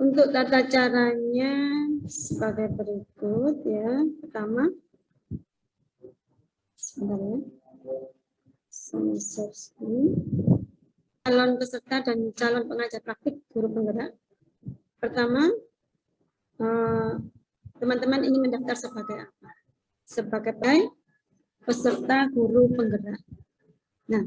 Untuk tata caranya sebagai berikut ya. Pertama, sebentar ya. Calon peserta dan calon pengajar praktik guru penggerak. Pertama, teman-teman ingin mendaftar sebagai apa? Sebagai peserta guru penggerak. Nah,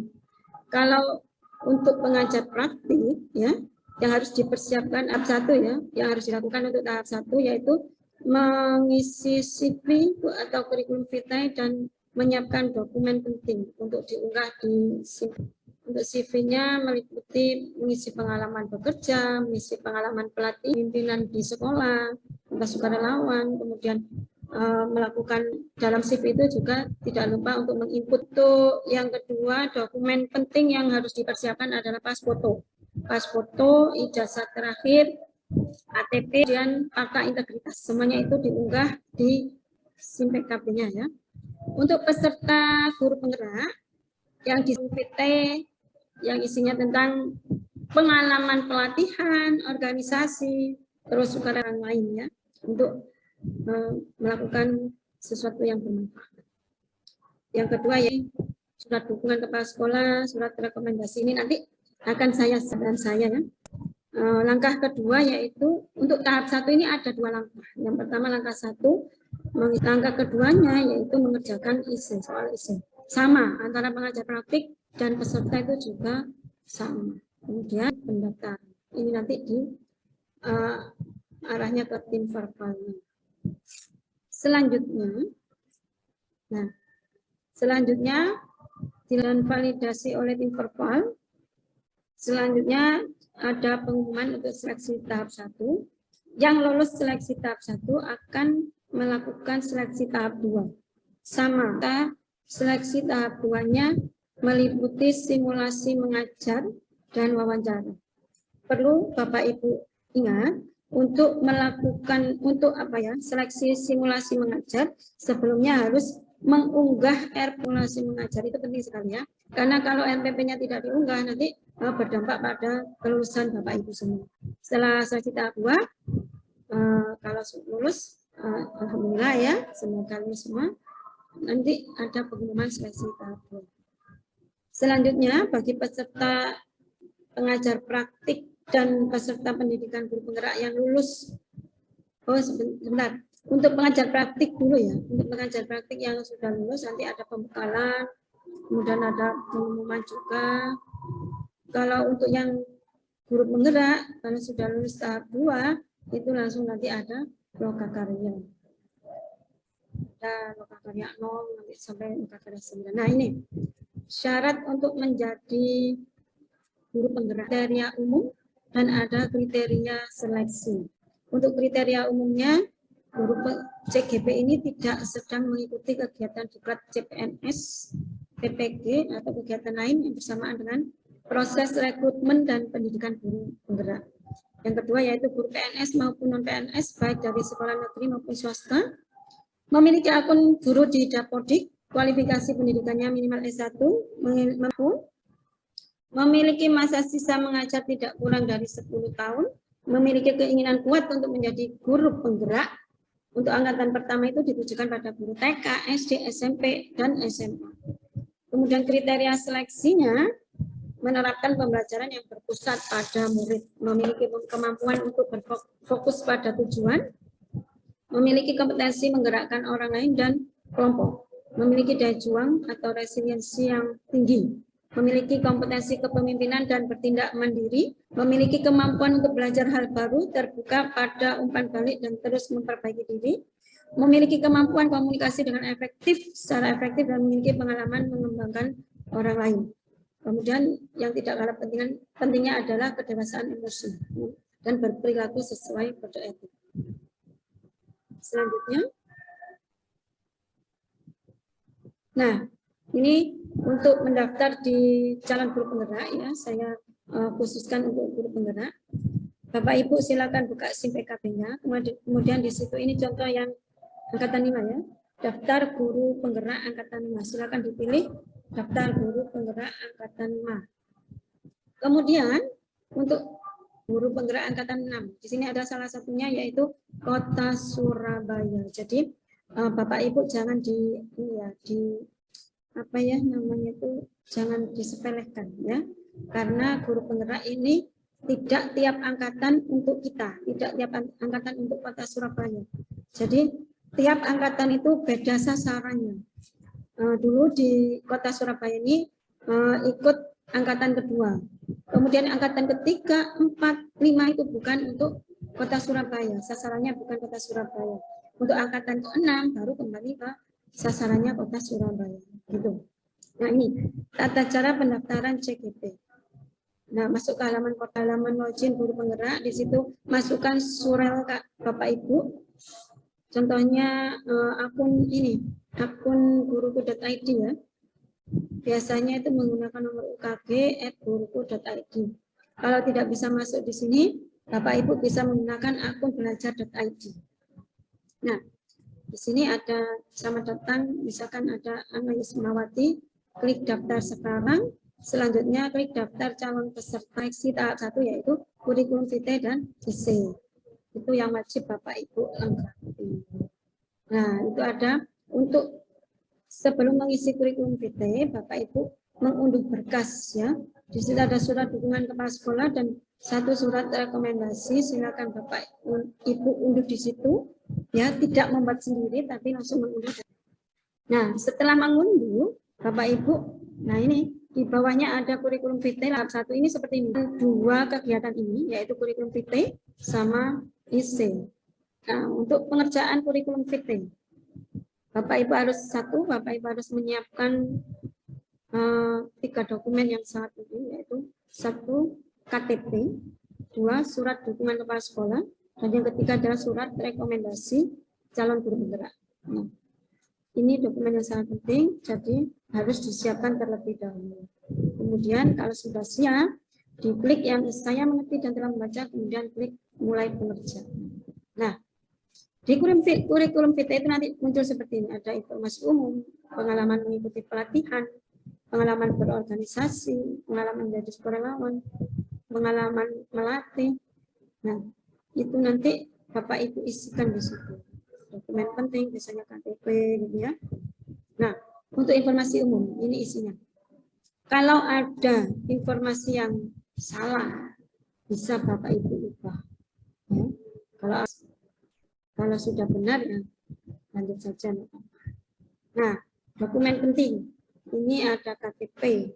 kalau untuk pengajar praktik ya, yang harus dipersiapkan tahap 1 ya, yang harus dilakukan untuk tahap 1 yaitu mengisi CV atau kurikulum vitae dan menyiapkan dokumen penting untuk diunggah di CV. Untuk CV-nya meliputi mengisi pengalaman bekerja, mengisi pengalaman pelatih, pimpinan di sekolah, sukarelawan, kemudian melakukan dalam CV itu juga tidak lupa untuk menginput. Yang kedua, dokumen penting yang harus dipersiapkan adalah pas foto, ijazah terakhir, KTP, dan fakta integritas. Semuanya itu diunggah di SIM PKB-nya ya. Untuk peserta guru penggerak yang di VT yang isinya tentang pengalaman pelatihan, organisasi, terus sukarelawan lain ya, untuk melakukan sesuatu yang bermanfaat. Yang kedua ya, surat dukungan kepala sekolah, surat rekomendasi ini nanti akan saya ya. Langkah kedua yaitu untuk tahap 1 ini ada 2 langkah. Yang pertama langkah 1, langkah keduanya yaitu mengerjakan isi, soal isi. Sama antara pengajar praktik dan peserta itu juga sama. Kemudian pendaftaran. Ini nanti di arahnya ke tim verbalnya. Selanjutnya dilakukan validasi oleh tim verbal. Selanjutnya ada pengumuman untuk seleksi tahap 1. Yang lolos seleksi tahap 1 akan melakukan seleksi tahap 2. Sama, seleksi tahap 2-nya meliputi simulasi mengajar dan wawancara. Perlu Bapak Ibu ingat untuk melakukan seleksi simulasi mengajar, sebelumnya harus mengunggah simulasi mengajar. Itu penting sekali ya, karena kalau MPP-nya tidak diunggah nanti berdampak pada kelulusan Bapak Ibu semua. Setelah seleksi tahap 2, kalau lulus, alhamdulillah ya, semoga lulus semua. Nanti ada pengumuman seleksi tahap 2. Selanjutnya bagi peserta pengajar praktik dan peserta pendidikan guru penggerak yang lulus. Sebentar. Untuk pengajar praktik dulu ya. Untuk pengajar praktik yang sudah lulus nanti ada pembekalan, kemudian ada pengumuman juga. Kalau untuk yang guru penggerak, kalau sudah lulus tahap 2, itu langsung nanti ada lokakarya. Ada lokakarya 0 nanti sampai lokakarya 9. Nah ini syarat untuk menjadi guru penggerak, kriteria umum dan ada kriteria seleksi. Untuk kriteria umumnya, guru CGP ini tidak sedang mengikuti kegiatan diklat CPNS, PPG atau kegiatan lain yang bersamaan dengan proses rekrutmen dan pendidikan guru penggerak. Yang kedua yaitu guru PNS maupun non-PNS, baik dari sekolah negeri maupun swasta, memiliki akun guru di Dapodik, kualifikasi pendidikannya minimal S1, memiliki masa sisa mengajar tidak kurang dari 10 tahun, memiliki keinginan kuat untuk menjadi guru penggerak. Untuk angkatan pertama itu ditujukan pada guru TK, SD, SMP, dan SMA. Kemudian kriteria seleksinya menerapkan pembelajaran yang berpusat pada murid, memiliki kemampuan untuk berfokus pada tujuan, memiliki kompetensi menggerakkan orang lain dan kelompok, memiliki daya juang atau resiliensi yang tinggi, memiliki kompetensi kepemimpinan dan bertindak mandiri, memiliki kemampuan untuk belajar hal baru, terbuka pada umpan balik dan terus memperbaiki diri, memiliki kemampuan komunikasi dengan secara efektif dan memiliki pengalaman mengembangkan orang lain. Kemudian yang tidak kalah pentingnya adalah kedewasaan emosi dan berperilaku sesuai kode etik. Selanjutnya, nah ini untuk mendaftar di calon guru penggerak ya, saya khususkan untuk guru penggerak. Bapak Ibu silakan buka SIM PKB-nya. Kemudian di situ ini contoh yang angkatan 5 ya. Daftar guru penggerak angkatan 5. Silakan dipilih daftar guru penggerak angkatan 5. Kemudian untuk guru penggerak angkatan 6. Di sini ada salah satunya yaitu Kota Surabaya. Jadi Bapak Ibu jangan apa ya namanya itu, jangan disepelekan ya. Karena guru penggerak ini tidak tiap angkatan untuk kita, tidak tiap angkatan untuk Kota Surabaya. Jadi tiap angkatan itu beda sasarannya. Dulu di Kota Surabaya ini ikut angkatan kedua. Kemudian angkatan ketiga, 4, 5 itu bukan untuk Kota Surabaya. Sasarannya bukan Kota Surabaya. Untuk angkatan ke-6 baru kembali ke sasarannya Kota Surabaya. Gitu. Nah ini tata cara pendaftaran CGP. Nah masuk ke halaman login guru penggerak. Di situ masukkan surel Bapak Ibu. Contohnya akun ini, akun guruku.id ya. Biasanya itu menggunakan nomor UKG @guruku.id. Kalau tidak bisa masuk di sini, Bapak Ibu bisa menggunakan akun belajar.id. Nah, di sini ada selamat datang, misalkan ada Ana Yusmawati, klik daftar sekarang. Selanjutnya klik daftar calon peserta seleksi tahap 1 yaitu kurikulum vitae dan isi. Itu yang wajib Bapak Ibu lengkapi. Nah, itu ada untuk sebelum mengisi kurikulum vitae, Bapak Ibu mengunduh berkas ya. Di situ ada surat dukungan kepala sekolah dan 1 surat rekomendasi. Silakan Bapak Ibu unduh di situ ya, tidak membuat sendiri tapi langsung mengunduh. Nah, setelah mengunduh Bapak Ibu, nah ini di bawahnya ada kurikulum vitae tahap 1 ini seperti ini. 2 kegiatan ini yaitu kurikulum vitae sama isi. Nah, untuk pengerjaan kurikulum vitae, Bapak Ibu harus menyiapkan 3 dokumen yang sangat penting, yaitu 1 KTP, 2 surat dukungan kepala sekolah, dan yang ketiga adalah surat rekomendasi calon guru penggerak. Nah, ini dokumen yang sangat penting, jadi harus disiapkan terlebih dahulu. Kemudian kalau sudah siap, diklik yang saya mengerti dan telah membaca, kemudian klik mulai pengerjaan. Nah, di kurikulum vitae itu nanti muncul seperti ini, ada informasi umum, pengalaman mengikuti pelatihan, pengalaman berorganisasi, pengalaman menjadi sukarelawan, pengalaman melatih. Nah, itu nanti Bapak Ibu isikan di situ. Dokumen penting, biasanya KTP gitu ya. Nah, untuk informasi umum, ini isinya. Kalau ada informasi yang salah, bisa Bapak Ibu ubah. Ya. Kalau sudah benar, ya lanjut saja. Nah, dokumen penting. Ini ada KTP,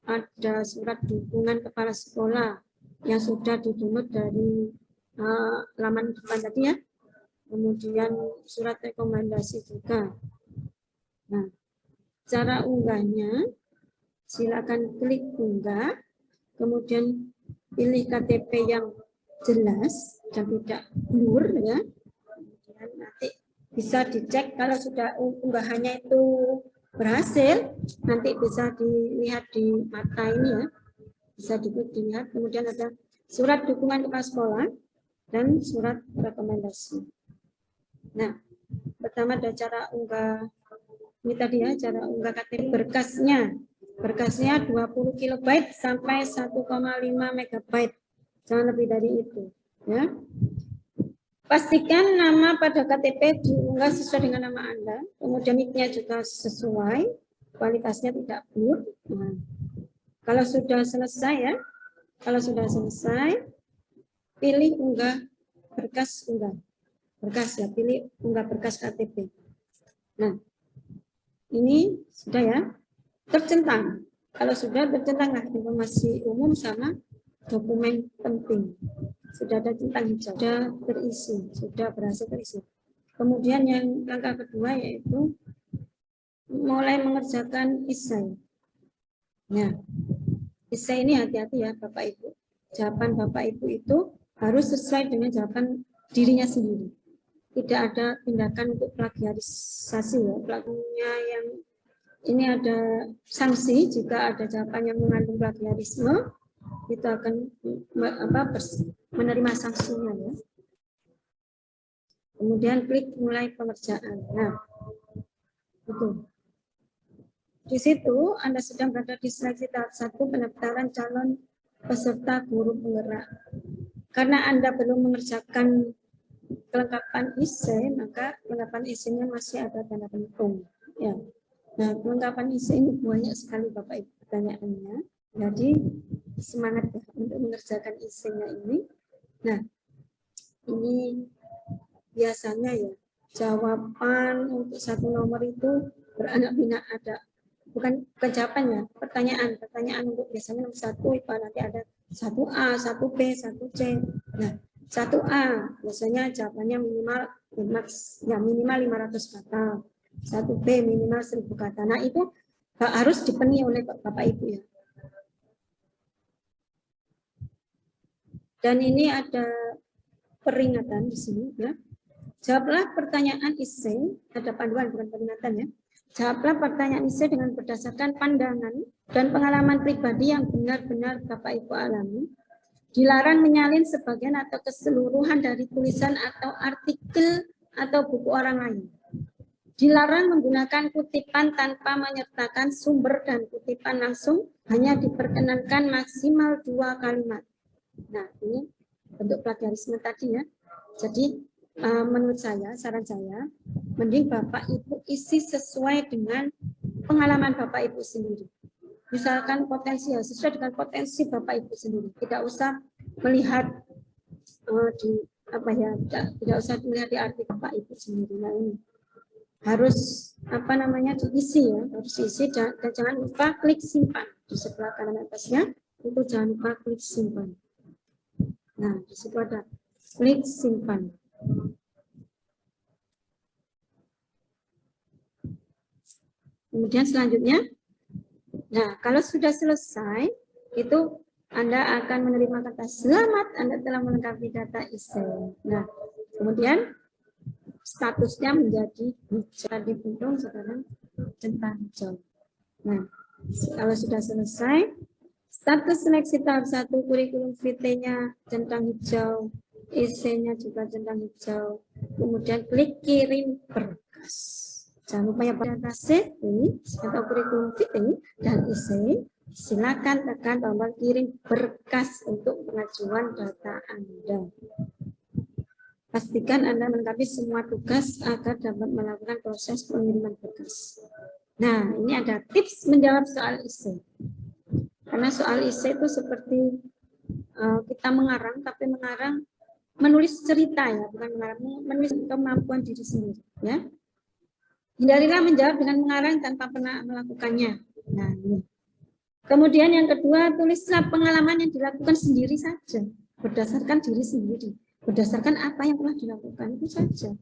ada surat dukungan kepala sekolah yang sudah di-download dari laman depan tadi ya. Kemudian surat rekomendasi juga. Nah, cara unggahnya, silakan klik unggah, kemudian pilih KTP yang jelas dan tidak blur ya. Kemudian nanti bisa dicek kalau sudah unggahannya itu berhasil, nanti bisa dilihat di mata ini ya, bisa dilihat. Kemudian ada surat dukungan kepala sekolah dan surat rekomendasi. Nah, pertama ada cara unggah, ini tadi ya, cara unggah KTP. Berkasnya 20 KB sampai 1,5 MB, jangan lebih dari itu ya. Pastikan nama pada KTP diunggah sesuai dengan nama Anda, kemudian nicknya juga sesuai, kualitasnya tidak blur. Nah, kalau sudah selesai ya, pilih unggah berkas ya, pilih unggah berkas KTP. Nah, ini sudah ya, tercentang. Kalau sudah tercentanglah informasi umum sama dokumen penting. Sudah ada centang hijau, sudah terisi, sudah berhasil terisi. Kemudian yang langkah kedua yaitu mulai mengerjakan esai. Nah, esai ini hati-hati ya Bapak Ibu. Jawaban Bapak Ibu itu harus sesuai dengan jawaban dirinya sendiri. Tidak ada tindakan untuk plagiarisasi ya. Pelakunya yang ini ada sanksi jika ada jawaban yang mengandung plagiarisme, itu akan menerima sanksinya ya. Kemudian klik mulai pengerjaan. Nah, itu. Di situ Anda sedang berada di seleksi tahap 1 pendaftaran calon peserta guru penggerak. Karena Anda belum mengerjakan kelengkapan IC, maka kelengkapan IC-nya masih ada tanda pentung. Ya. Nah, kelengkapan IC ini banyak sekali Bapak Ibu pertanyaannya. Jadi semangat ya untuk mengerjakan IC-nya ini. Nah, ini biasanya ya jawaban untuk satu nomor itu beranak pinak ada. Bukan jawaban ya, pertanyaan untuk biasanya nomor 1 itu nanti ada 1A, 1B, 1C. Nah, 1A biasanya jawabannya minimal 500 kata. 1B minimal 1000 kata. Nah, itu harus dipenuhi oleh Bapak Ibu ya. Dan ini ada peringatan di sini ya. Jawablah pertanyaan IC, ada panduan bukan peringatan ya. Jawablah pertanyaan IC dengan berdasarkan pandangan dan pengalaman pribadi yang benar-benar Bapak Ibu alami. Dilarang menyalin sebagian atau keseluruhan dari tulisan atau artikel atau buku orang lain. Dilarang menggunakan kutipan tanpa menyertakan sumber dan kutipan langsung, hanya diperkenankan maksimal 2 kalimat. Nah, ini bentuk plagiarisme tadi ya. Jadi menurut saya, saran saya, mending Bapak Ibu isi sesuai dengan pengalaman Bapak Ibu sendiri. Misalkan potensi ya, sesuai dengan potensi Bapak Ibu sendiri. Tidak usah melihat tidak usah melihat di arti Bapak Ibu sendiri. Nah, ini harus diisi ya, harus diisi dan jangan lupa klik simpan di sebelah kanan atasnya. Itu jangan lupa klik simpan. Nah, di situ ada klik simpan. Kemudian selanjutnya, nah kalau sudah selesai, itu Anda akan menerima kata selamat, Anda telah melengkapi data IC. Nah, kemudian statusnya menjadi hijau. Tadi buntung, sekarang centang hijau. Nah, kalau sudah selesai, status seleksi tahap 1, kurikulum vitae-nya centang hijau, IC-nya juga centang hijau. Kemudian klik kirim berkas. Jangan lupa ya data CV atau kurikulum vitae dan IC. Silakan tekan tombol kirim berkas untuk pengajuan data Anda. Pastikan Anda melengkapi semua tugas agar dapat melakukan proses pengiriman berkas. Nah, ini ada tips menjawab soal IC. Karena soal IC itu seperti kita mengarang, tapi mengarang menulis cerita ya, bukan mengarang, menulis kemampuan diri sendiri ya. Hindarilah menjawab dengan mengarang tanpa pernah melakukannya. Nah, ini. Kemudian yang kedua, tulislah pengalaman yang dilakukan sendiri saja, berdasarkan diri sendiri, berdasarkan apa yang telah dilakukan itu saja.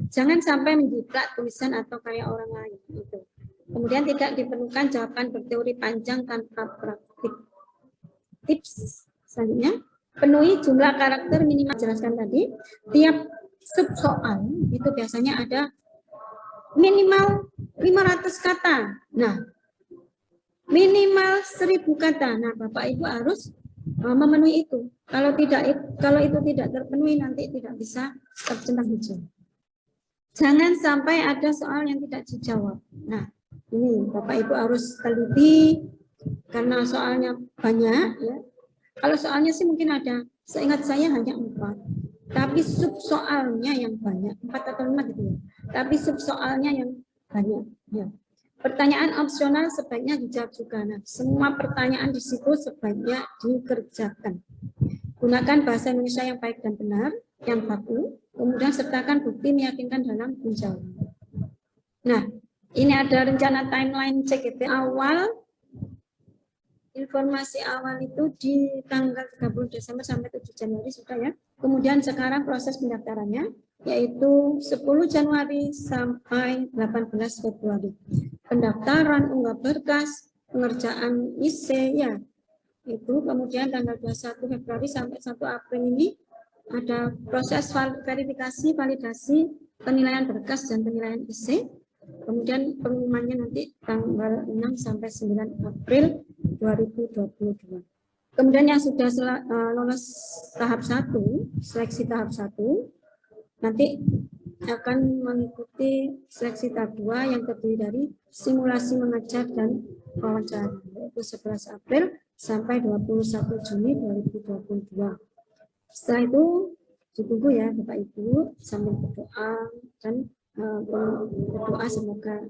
Jangan sampai menjiplak tulisan atau kayak orang lain itu. Kemudian tidak diperlukan jawaban berteori panjang tanpa praktik. Tips selanjutnya, penuhi jumlah karakter minimal, jelaskan tadi. Tiap sub soal itu biasanya ada minimal 500 kata. Nah, minimal 1000 kata. Nah, Bapak Ibu harus memenuhi itu. Kalau itu tidak terpenuhi, nanti tidak bisa tercentang hijau. Jangan sampai ada soal yang tidak dijawab. Nah, ini Bapak Ibu harus teliti karena soalnya banyak ya. Kalau soalnya sih mungkin ada, seingat saya hanya 4. Tapi sub soalnya yang banyak, 4 atau 5 gitu ya. Tapi sub soalnya yang banyak. Ya. Pertanyaan opsional sebaiknya dijawab juga. Nah, semua pertanyaan di situ sebaiknya dikerjakan. Gunakan bahasa Indonesia yang baik dan benar, yang baku. Kemudian sertakan bukti meyakinkan dalam menjawab. Nah, ini ada rencana timeline CGT awal. Informasi awal itu di tanggal 30 Desember sampai 7 Januari sudah ya. Kemudian sekarang proses pendaftarannya yaitu 10 Januari sampai 18 Februari. Pendaftaran, unggah berkas, pengerjaan IC ya. Itu kemudian tanggal 21 Februari sampai 1 April ini ada proses verifikasi, validasi, penilaian berkas dan penilaian IC. Kemudian pengumumannya nanti tanggal 6 sampai 9 April 2022. Kemudian yang sudah lolos tahap 1, seleksi tahap 1, nanti akan mengikuti seleksi tahap 2 yang terdiri dari simulasi mengajar dan wawancara, yaitu 11 April sampai 21 Juni 2022. Setelah itu ditunggu ya Bapak Ibu sambil berdoa dan berdoa semoga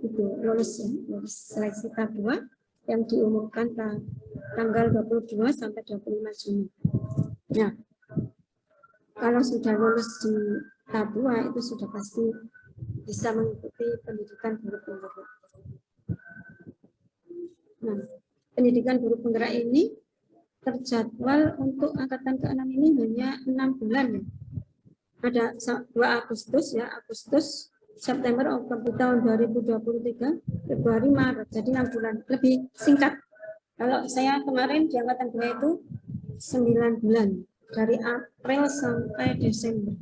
itu lulus ya, lulus seleksi tahap 2 yang diumumkan tanggal 22 sampai 25 Juni. Nah, kalau sudah lulus di tahap 2 itu sudah pasti bisa mengikuti pendidikan guru penggerak. Nah, pendidikan guru penggerak ini terjadwal untuk angkatan ke-6 ini hanya 6 bulan ya. Ada 2 Agustus ya, Agustus, September, Oktober tahun 2023, Februari, Maret. Jadi 6 bulan, lebih singkat. Kalau saya kemarin di angkatan 2 itu 9 bulan, dari April sampai Desember.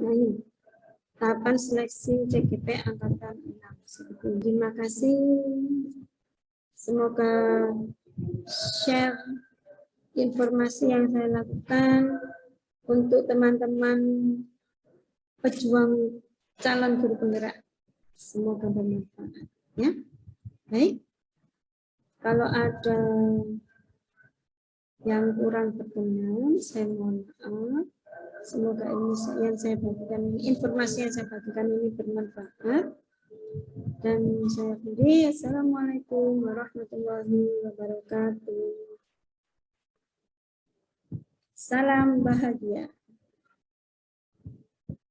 Nah ini, tahapan seleksi CGP angkatan 6. Terima kasih. Semoga share informasi yang saya lakukan untuk teman-teman pejuang calon guru penggerak. Semoga bermanfaat. Ya, baik. Kalau ada yang kurang berkenan, saya mohon maaf. Semoga ini yang saya bagikan, informasi yang saya bagikan ini bermanfaat. Dan saya akhiri. Assalamualaikum warahmatullahi wabarakatuh. Salam bahagia.